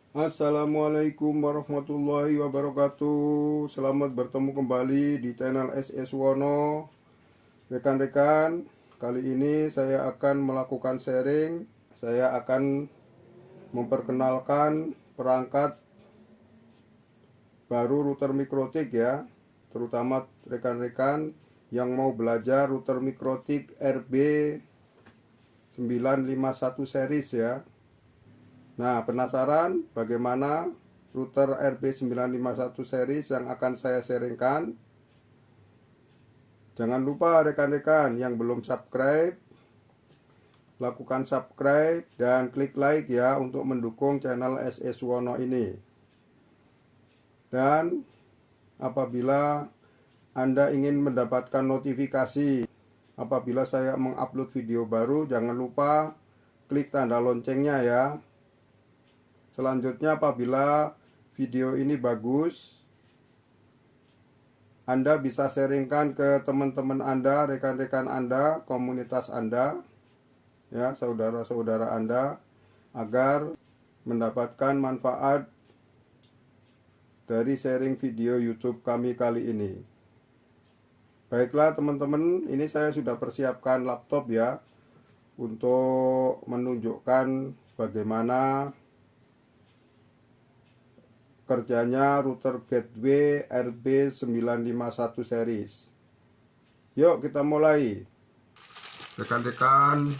Assalamualaikum warahmatullahi wabarakatuh. Selamat bertemu kembali di channel SS Wono. Rekan-rekan, kali ini saya akan melakukan sharing. Saya akan memperkenalkan perangkat baru router mikrotik ya, terutama rekan-rekan yang mau belajar router mikrotik RB951 series ya. Nah, penasaran bagaimana router RB951 series yang akan saya sharingkan? Jangan lupa rekan-rekan yang belum subscribe, lakukan subscribe dan klik like ya untuk mendukung channel SS Wono ini. Dan apabila Anda ingin mendapatkan notifikasi apabila saya mengupload video baru, jangan lupa klik tanda loncengnya ya. Selanjutnya, apabila video ini bagus, Anda bisa sharingkan ke teman-teman Anda, rekan-rekan Anda, komunitas Anda, ya, saudara-saudara Anda, agar mendapatkan manfaat dari sharing video YouTube kami kali ini. Baiklah teman-teman, ini saya sudah persiapkan laptop ya, untuk menunjukkan bagaimana kerjanya router gateway RB951 series. Yuk kita mulai. Rekan-rekan,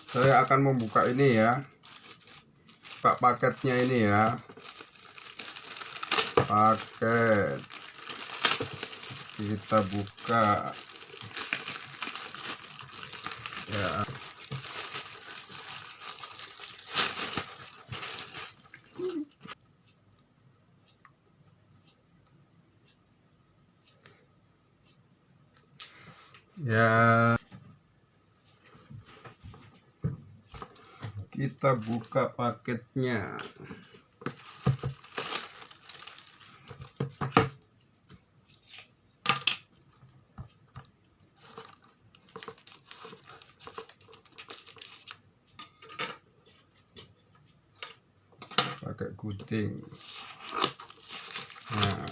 saya akan membuka ini ya, paketnya ini ya, paket. Kita buka ya. Ya, kita buka paketnya. Pakai gunting. Nah,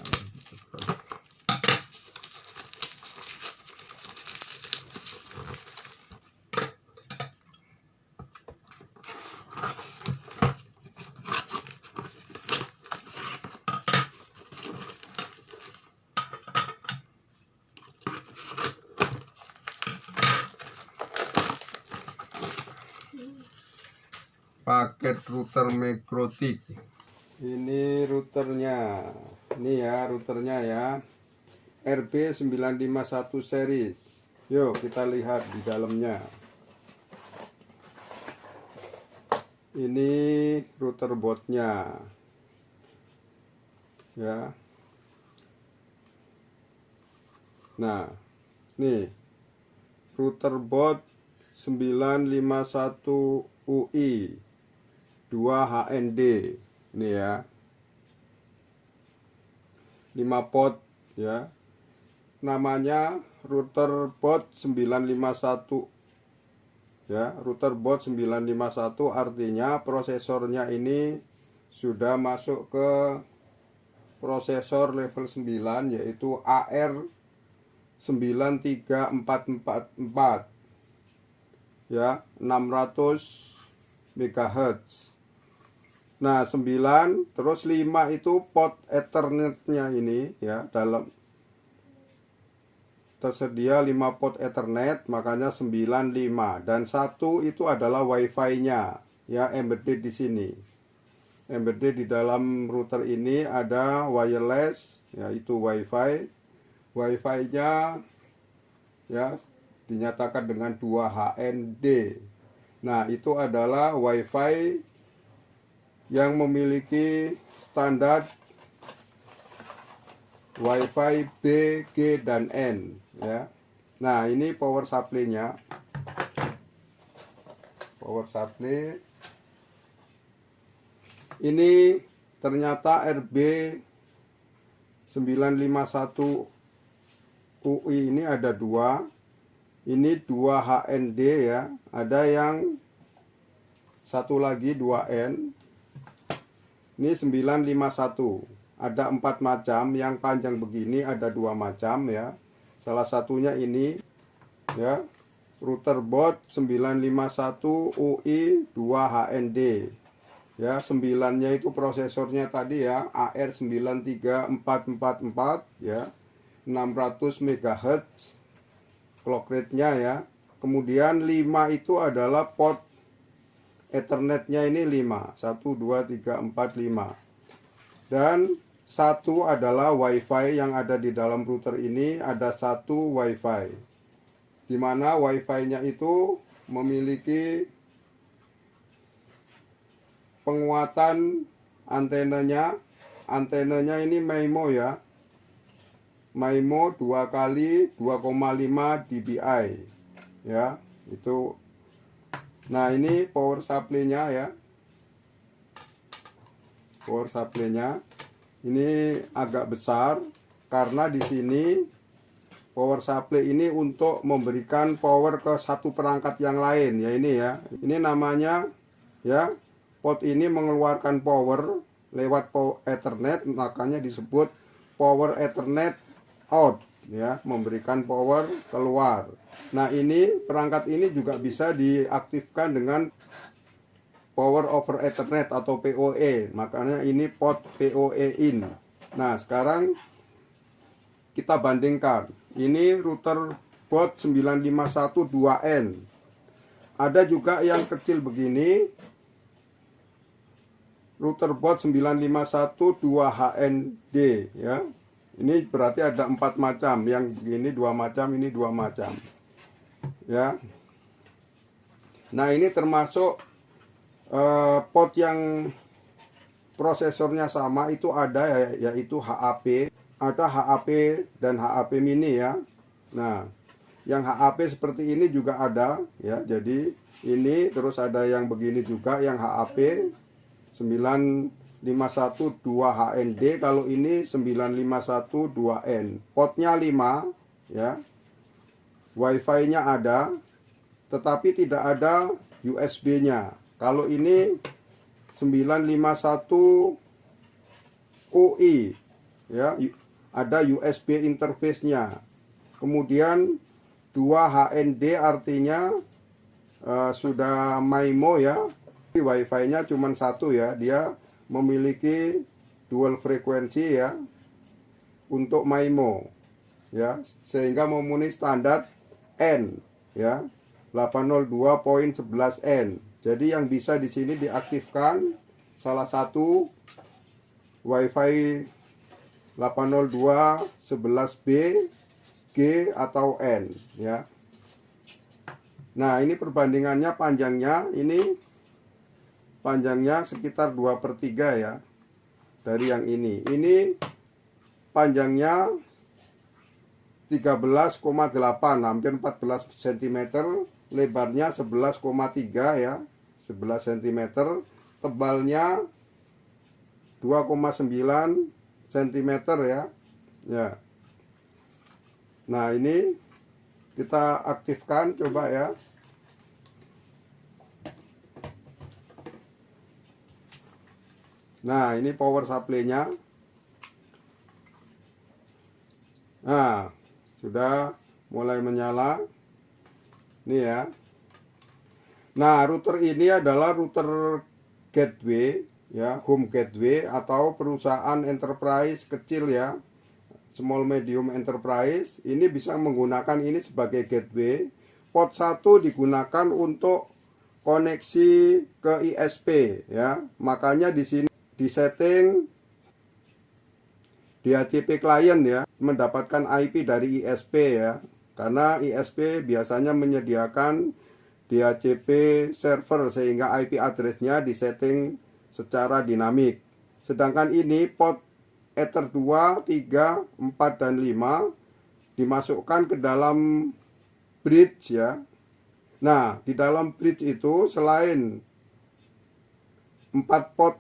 paket router mikrotik. Ini routernya. Ini ya routernya ya. RB951 series. Yuk kita lihat di dalamnya. Ini router boardnya. Ya. Nah, nih router board 951 UI 2 HND ini ya, 5 port ya, namanya router board 951 ya, router board 951 artinya prosesornya ini sudah masuk ke prosesor level 9 yaitu AR93444 ya, 600 MHz. Nah 9 terus 5 itu port Ethernetnya ini ya, dalam tersedia 5 port Ethernet, makanya 95, dan 1 itu adalah WiFi-nya ya, embedded di sini. Embedded di dalam router ini ada wireless yaitu WiFi. WiFi-nya ya dinyatakan dengan 2 HND. Nah, itu adalah WiFi yang memiliki standar WiFi B, G, dan N ya. Nah, ini power supply-nya. Power supply. Ini ternyata RB951 UI ini ada 2. Ini 2 HND ya. Ada yang satu lagi 2N. Ini 951. Ada 4 macam, yang panjang begini ada 2 macam ya. Salah satunya ini ya, router baud 951 UI 2HND. Ya, 9-nya itu prosesornya tadi ya, AR93444 ya. 600 MHz clock rate-nya ya. Kemudian 5 itu adalah port Ethernet-nya, ini 5. 1 2 3 4 5. Dan 1 adalah WiFi yang ada di dalam router ini, ada 1 WiFi. Di mana WiFi-nya itu memiliki penguatan antenanya. Antenanya ini MIMO ya. MIMO 2 kali 2,5 dBi. Ya, itu. Nah, ini power supply-nya ya. Power supply-nya ini agak besar karena di sini power supply ini untuk memberikan power ke satu perangkat yang lain ya, ini ya. Ini namanya ya, pot ini mengeluarkan power lewat Ethernet, makanya disebut power Ethernet out ya, memberikan power keluar. Nah, ini perangkat ini juga bisa diaktifkan dengan power over Ethernet atau PoE. Makanya ini port PoE in. Nah, sekarang kita bandingkan. Ini router baud 951 2N. Ada juga yang kecil begini. Router baud 951 2HND ya. Ini berarti ada 4 macam. Yang begini 2 macam, ini 2 macam. Ya. Nah, ini termasuk port yang prosesornya sama itu ada ya, yaitu HAP. Ada HAP dan HAP mini ya. Nah, yang HAP seperti ini juga ada ya. Jadi ini terus ada yang begini juga, yang HAP 951 2HND. Kalau ini 951 2N. Portnya 5 ya. WiFi-nya ada, tetapi tidak ada USB-nya. Kalau ini 951 UI ya, ada USB interface-nya. Kemudian 2HND artinya sudah MIMO ya. WiFi-nya cuma 1 ya, dia memiliki dual frekuensi ya untuk MIMO ya, sehingga memenuhi standar N ya, 802.11n. Jadi yang bisa di sini diaktifkan salah satu WiFi 802.11b, G atau N ya. Nah, ini perbandingannya panjangnya, ini panjangnya sekitar 2/3 ya dari yang ini. Ini panjangnya 13,8, hampir 14 cm, lebarnya 11,3 ya, 11 cm, tebalnya 2,9 cm ya. Ya. Nah, ini kita aktifkan coba ya. Nah, ini power supply-nya. Nah, sudah mulai menyala. Ini ya. Nah, router ini adalah router gateway ya, home gateway atau perusahaan enterprise kecil ya, small medium enterprise. Ini bisa menggunakan ini sebagai gateway. Port 1 digunakan untuk koneksi ke ISP ya. Makanya di sini disetting DHCP client ya, mendapatkan IP dari ISP ya. Karena ISP biasanya menyediakan DHCP server sehingga IP address-nya disetting secara dinamik. Sedangkan ini port Ether 2, 3, 4 dan 5 dimasukkan ke dalam bridge ya. Nah, di dalam bridge itu selain 4 port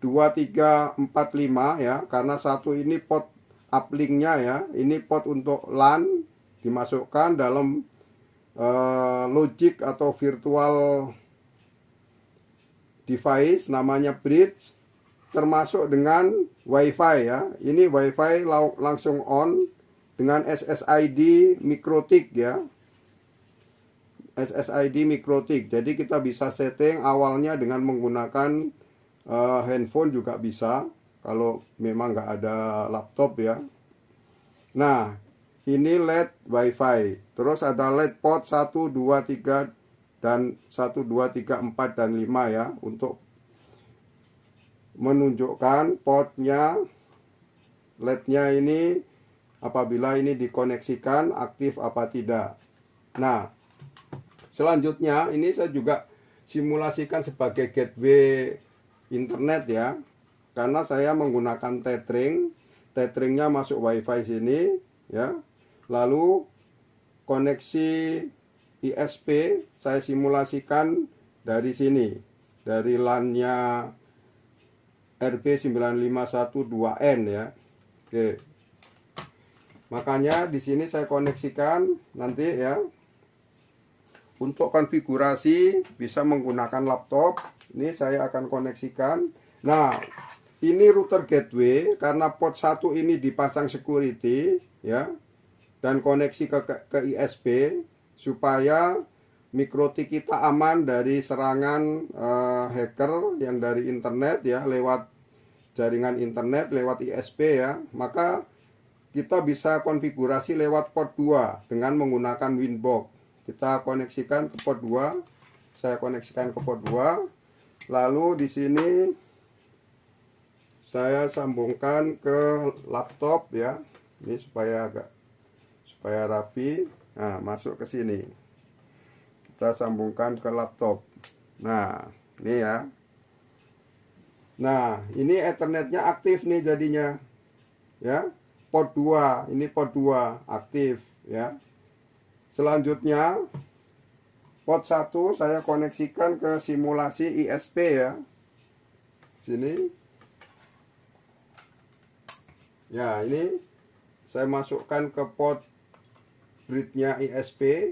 2, 3, 4, 5 ya, karena satu ini port uplink-nya ya, ini port untuk LAN dimasukkan dalam logic atau virtual device namanya bridge. termasuk dengan WiFi ya. Ini WiFi langsung on dengan SSID MikroTik ya. SSID MikroTik. Jadi kita bisa setting awalnya dengan menggunakan handphone juga bisa. Kalau memang nggak ada laptop ya. Nah, ini LED WiFi. Terus ada LED port 1, 2, 3 dan 1, 2, 3, 4 dan 5 ya. Untuk menunjukkan portnya, LED-nya ini apabila ini dikoneksikan aktif apa tidak. Nah, selanjutnya ini saya juga simulasikan sebagai gateway internet ya. Karena saya menggunakan tethering. Tetheringnya masuk WiFi sini ya. Lalu koneksi ISP saya simulasikan dari sini. Dari LAN-nya RB9512N ya. Oke. Makanya di sini saya koneksikan nanti ya. Untuk konfigurasi bisa menggunakan laptop. Ini saya akan koneksikan. Nah, ini router gateway karena port 1 ini dipasang security ya. Dan koneksi ke ISP supaya MikroTik kita aman dari serangan hacker yang dari internet ya, lewat jaringan internet, lewat ISP ya. Maka kita bisa konfigurasi lewat port 2 dengan menggunakan Winbox. Kita koneksikan ke port 2. Saya koneksikan ke port 2. Lalu di sini saya sambungkan ke laptop ya. Ini supaya rapi. Nah, masuk ke sini. Kita sambungkan ke laptop. Nah, ini ya. Nah, ini Ethernetnya aktif nih jadinya. Ya. Port 2, ini port 2 aktif ya. Selanjutnya port 1 saya koneksikan ke simulasi ISP ya. Sini. Ya, ini saya masukkan ke port bridge-nya ISP.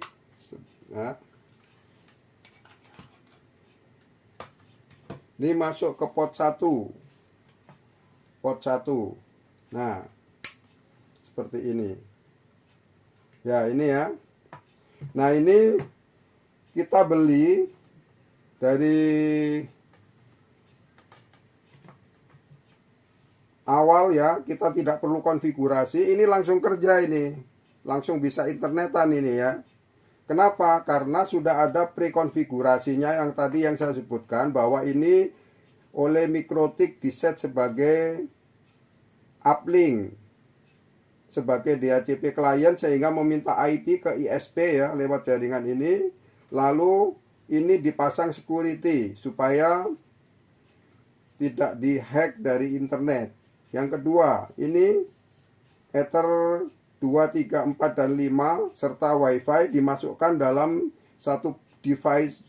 Nah. Ini masuk ke port 1. Port 1. Nah, seperti ini. Ya, ini ya. Nah, ini kita beli dari awal ya, kita tidak perlu konfigurasi, ini langsung kerja ini. Langsung bisa internetan ini ya. Kenapa? Karena sudah ada prekonfigurasinya yang tadi yang saya sebutkan bahwa ini oleh MikroTik diset sebagai uplink, sebagai DHCP client sehingga meminta IP ke ISP ya lewat jaringan ini. Lalu ini dipasang security supaya tidak dihack dari internet. Yang kedua, ini Ether 2, 3, 4, dan 5 serta WiFi dimasukkan dalam satu device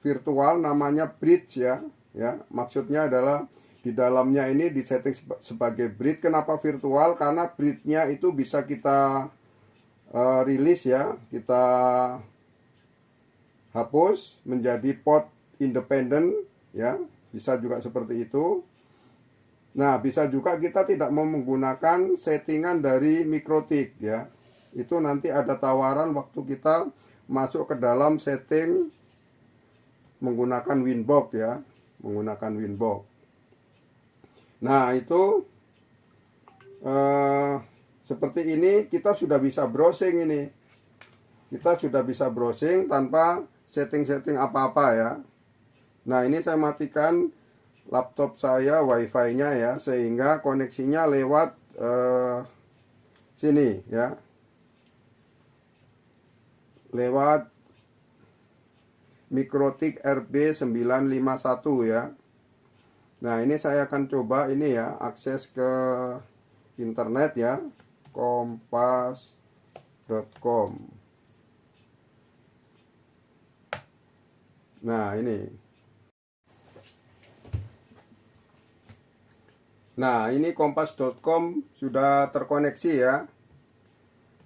virtual namanya bridge ya. Ya, maksudnya adalah di dalamnya ini disetting sebagai bridge. Kenapa virtual? Karena bridge-nya itu bisa kita rilis ya, kita hapus menjadi port independent ya, bisa juga seperti itu. Nah, bisa juga kita tidak mau menggunakan settingan dari MikroTik ya. Itu nanti ada tawaran waktu kita masuk ke dalam setting menggunakan Winbox ya, menggunakan Winbox. Nah, itu seperti ini kita sudah bisa browsing ini. Kita sudah bisa browsing tanpa setting-setting apa-apa ya. Nah, ini saya matikan laptop saya WiFi-nya ya, sehingga koneksinya lewat sini ya, lewat MikroTik RB951 ya. Nah, ini saya akan coba ini ya, akses ke internet ya, kompas.com. Nah, ini kompas.com sudah terkoneksi ya.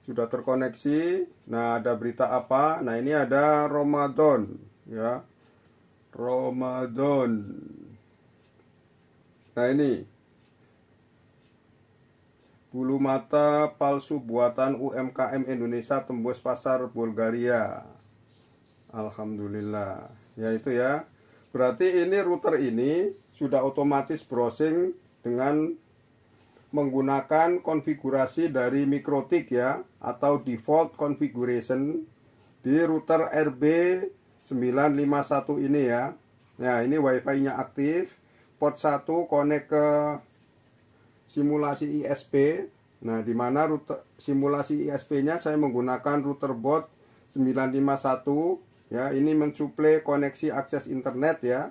Sudah terkoneksi. Nah, ada berita apa? Nah, ini ada Ramadan ya. Ramadan. Nah ini bulu mata palsu buatan UMKM Indonesia tembus pasar Bulgaria. Alhamdulillah. Ya itu ya. Berarti ini router ini sudah otomatis browsing dengan menggunakan konfigurasi dari MikroTik ya, atau default configuration di router RB951 ini ya. Nah, ini wifi-nya aktif. Port 1 connect ke simulasi ISP. Nah, di mana router simulasi ISP-nya saya menggunakan router board 951 ya. Ini mensuplai koneksi akses internet ya.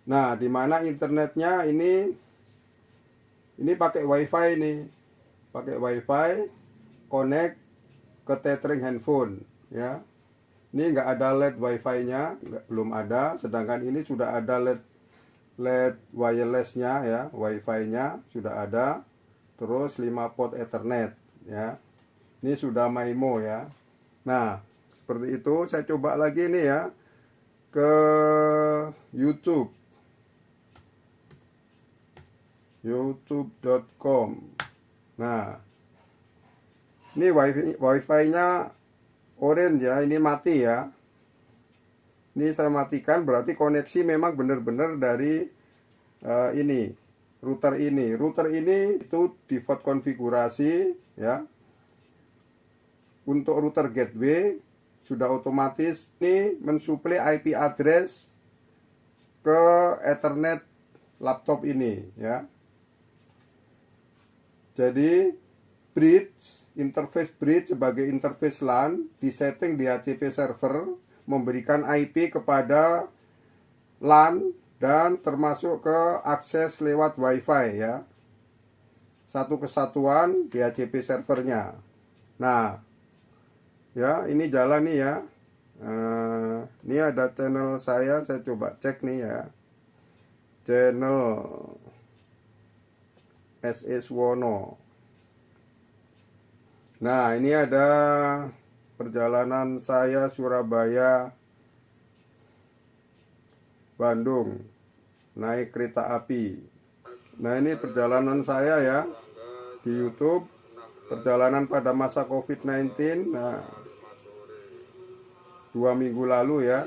Nah, di mana internetnya ini pakai wifi nih. Pakai wifi connect ke tethering handphone ya. Ini nggak ada LED wifi-nya, belum ada. Sedangkan ini sudah ada LED wireless-nya ya, wifi-nya sudah ada. Terus 5 port Ethernet ya. Ini sudah MIMO ya. Nah, seperti itu. Saya coba lagi nih ya ke YouTube. youtube.com. Nah, ini wifi-nya orange ya, ini mati ya. Ini saya matikan, berarti koneksi memang benar-benar dari ini router ini. Router ini itu default konfigurasi ya. Untuk router gateway sudah otomatis ini mensuplai IP address ke Ethernet laptop ini ya. Jadi interface bridge sebagai interface LAN disetting di HCP server, memberikan IP kepada LAN dan termasuk ke akses lewat WiFi ya. Satu kesatuan di HCP servernya. Nah, ya ini jalan nih ya. Ini ada channel saya coba cek nih ya. Channel S.E. Suwono. Nah, ini ada perjalanan saya Surabaya Bandung naik kereta api. Nah, ini perjalanan saya ya di YouTube, perjalanan pada masa COVID-19. Nah, 2 minggu lalu ya.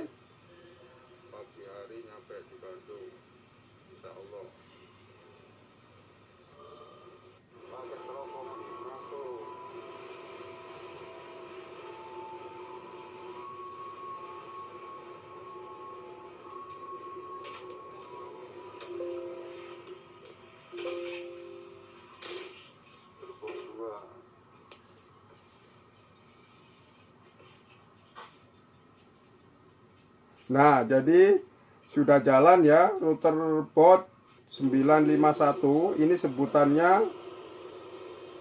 Nah, jadi sudah jalan ya router port 951. Ini sebutannya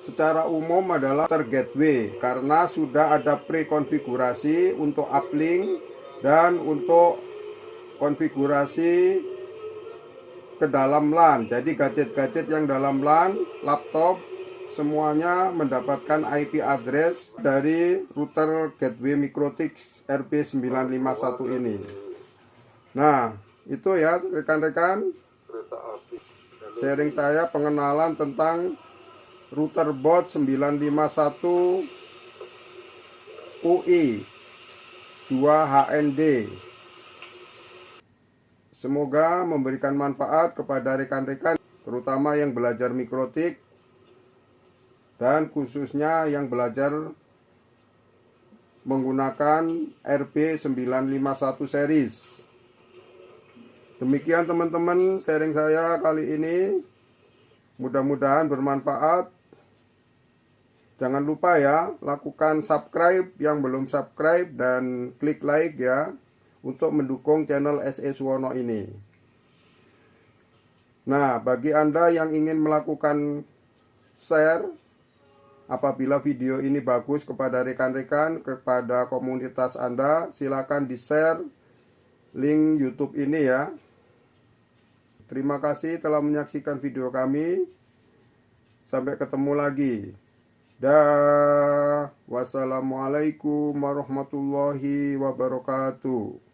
secara umum adalah router gateway karena sudah ada prekonfigurasi untuk uplink dan untuk konfigurasi ke dalam LAN. Jadi gadget-gadget yang dalam LAN, laptop, semuanya mendapatkan IP address dari router gateway MikroTik RB951 ini. Nah, itu ya rekan-rekan sharing saya pengenalan tentang router board 951 UI 2HND. Semoga memberikan manfaat kepada rekan-rekan, terutama yang belajar MikroTik dan khususnya yang belajar menggunakan RB951 series. Demikian teman-teman sharing saya kali ini. Mudah-mudahan bermanfaat. Jangan lupa ya, lakukan subscribe yang belum subscribe dan klik like ya untuk mendukung channel S.E. Suwono ini. Nah, bagi Anda yang ingin melakukan share apabila video ini bagus kepada rekan-rekan, kepada komunitas Anda, silakan di-share link YouTube ini ya. Terima kasih telah menyaksikan video kami. Sampai ketemu lagi. Dah. Wassalamualaikum warahmatullahi wabarakatuh.